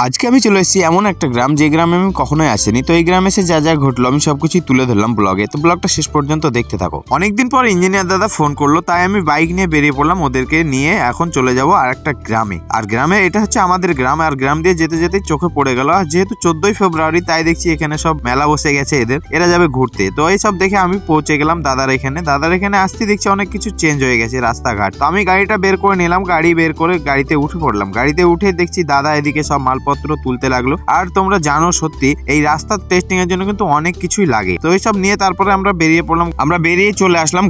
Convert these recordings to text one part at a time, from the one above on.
আজকে আমি চলে এসেছি এমন একটা গ্রাম যে গ্রামে আমি কখনোই আসিনি। তো এই গ্রামে এসে যা যা ঘটলো আমি সবকিছুই তুলে ধরলাম ব্লগে। তো ব্লগটা শেষ পর্যন্ত দেখতে থাকো। অনেকদিন পর ইঞ্জিনিয়ার দাদা ফোন করলো, তাই আমি বাইক নিয়ে বেরিয়ে পড়লাম। ওদেরকে নিয়ে এখন চলে যাব আর একটা গ্রামে। আর গ্রামে এটা হচ্ছে আমাদের গ্রাম, আর গ্রাম দিয়ে যেতে যেতে চোখে পড়ে গেল আর যেহেতু 14ই ফেব্রুয়ারি, তাই দেখছি এখানে সব মেলা বসে গেছে এরা যাবে ঘুরতে। তো এই সব দেখে আমি পৌঁছে গেলাম দাদার এখানে আসতে দেখছি অনেক কিছু চেঞ্জ হয়ে গেছে রাস্তাঘাট। তো আমি গাড়িটা বের করে নিলাম, গাড়ি বের করে গাড়িতে উঠে পড়লাম। গাড়িতে উঠে দেখছি দাদা এদিকে সব মালপত্র তুলতে লাগলো। আর তোমরা জানো সত্যি এই রাস্তার টেস্টিং এর জন্য কিন্তু অনেক কিছুই লাগে। তো এইসব নিয়ে তারপরে আমরা বেরিয়ে পড়লাম। আমরা বেরিয়ে চলে আসলাম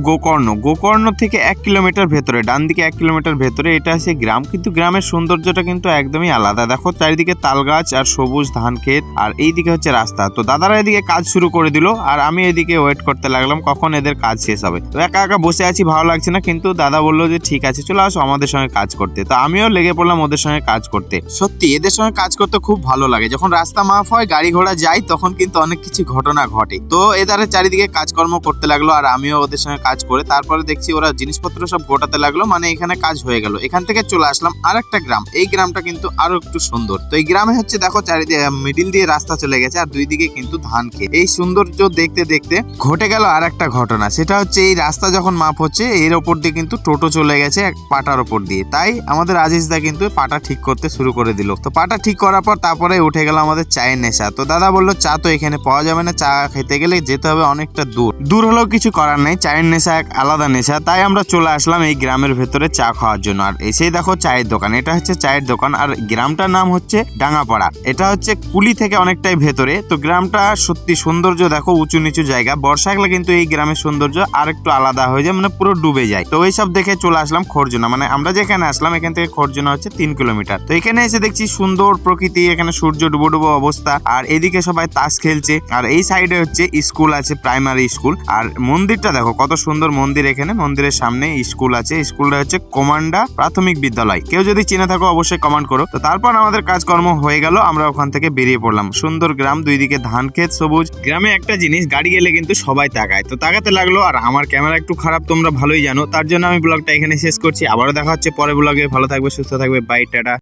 গোকর্ণ থেকে 1 কিলোমিটার ভেতরে, ডান দিকে 1 কিলোমিটার ভেতরে এটা আছে গ্রাম। কিন্তু গ্রামের সৌন্দর্যটা কিন্তু একদমই আলাদা। দেখো চারিদিকে তাল গাছ আর সবুজ ধান ক্ষেত, আর এইদিকে হচ্ছে রাস্তা। তো দাদারা এদিকে কাজ শুরু করে দিল আর আমি এদিকে ওয়েট করতে লাগলাম কখন এদের কাজ শেষ হবে। তো একা একা বসে আছি, ভালো লাগছে না, কিন্তু দাদা বললো যে ঠিক আছে চলে আসো আমাদের সঙ্গে কাজ করতে। তো আমিও লেগে পড়লাম ওদের সঙ্গে কাজ করতে। সত্যি এদের সঙ্গে কাজ করতে খুব ভালো লাগে। যখন রাস্তা মাফ হয়, গাড়ি ঘোড়া যায়, তখন কিন্তু অনেক কিছু ঘটনা ঘটে। তো এদারে চারিদিকে কাজকর্ম করতে লাগলো আর আমিও ওদের সঙ্গে কাজ করে তারপরে দেখছি ওরা জিনিসপত্র সব গোটাতে লাগলো। মানে এখানে কাজ হয়ে গেল। এখান থেকে চলে আসলাম আর একটা গ্রাম। এই গ্রামটা কিন্তু আরো একটু সুন্দর। তো এই গ্রামে হচ্ছে দেখো চারিদিকে মিডিল দিয়ে রাস্তা চলে গেছে আর দুই দিকে কিন্তু ধান ক্ষেত। এই সৌন্দর্য দেখতে দেখতে ঘটে গেল আর একটা ঘটনা। সেটা হচ্ছে এই রাস্তা যখন মাপ হচ্ছে, এর ওপর দিয়ে কিন্তু টোটো চলে গেছে এক পাটার ওপর দিয়ে। তাই আমাদের আজিজ দা কিন্তু পাটা ঠিক করতে শুরু করে দিল। তো পাটা ঠিক করার পর তারপরে উঠে গেল আমাদের চায়ের নেশা। তো দাদা বললো চা তো এখানে পাওয়া যাবে না, চা খেতে গেলে যেতে হবে অনেকটা দূর হলেও কিছু করার নেই, চায়ের নেশা এক আলাদা নেশা। তাই আমরা চলে আসলাম এই গ্রামের ভেতরে চা খাওয়ার জন্য। আর এসেই দেখো চায়ের দোকান, এটা হচ্ছে চায়ের দোকান। আর গ্রামটার নাম হচ্ছে ডাঙ্গাপাড়া। এটা হচ্ছে কুলি থেকে অনেকটাই ভেতরে। তো গ্রামটা সত্যি সৌন্দর্য দেখো, উঁচু নিচু জায়গা। বর্ষাকালে কিন্তু এই গ্রামের সৌন্দর্য আর একটু আলাদা হয়ে যায়, মানে পুরো ডুবে যায়। তো এইসব দেখে চলে আসলাম খরজনা, মানে আমরা যেখানে আসলাম এখান থেকে খরজনা হচ্ছে 3 কিলোমিটার। তো এখানে এসে দেখছি সুন্দর প্রকৃতি, এখানে সূর্য ডুবো ডুবো অবস্থা, আর এদিকে সবাই তাস খেলছে। আর এই সাইডে হচ্ছে স্কুল আছে, প্রাইমারি স্কুল। আর মন্দিরটা দেখো কত সুন্দর মন্দির। এখানে মন্দিরের সামনে স্কুল আছে, স্কুলটা হচ্ছে কমান্ডা প্রাথমিক বিদ্যালয়। কেউ যদি চিনে থাকো অবশ্যই কমেন্ট করো। তো তারপর আমাদের কাজকর্ম হয়ে গেল, আমরা ওখান থেকে বেরিয়ে পড়লাম। সুন্দর গ্রাম, দুই দিকে ধান ক্ষেত সবুজ। গ্রামে একটা জিনিস, গাড়ি গেলে কিন্তু সবাই তাকায়। তো তাকাতে লাগলো, আর আমার ক্যামেরা একটু খারাপ তোমরা ভালোই জানো, তার জন্য আমি ব্লগটা এখানে শেষ করছি। আবারও দেখা হচ্ছে পরে ব্লগে। ভালো থাকবে, সুস্থ থাকবে, বাই, টাটা।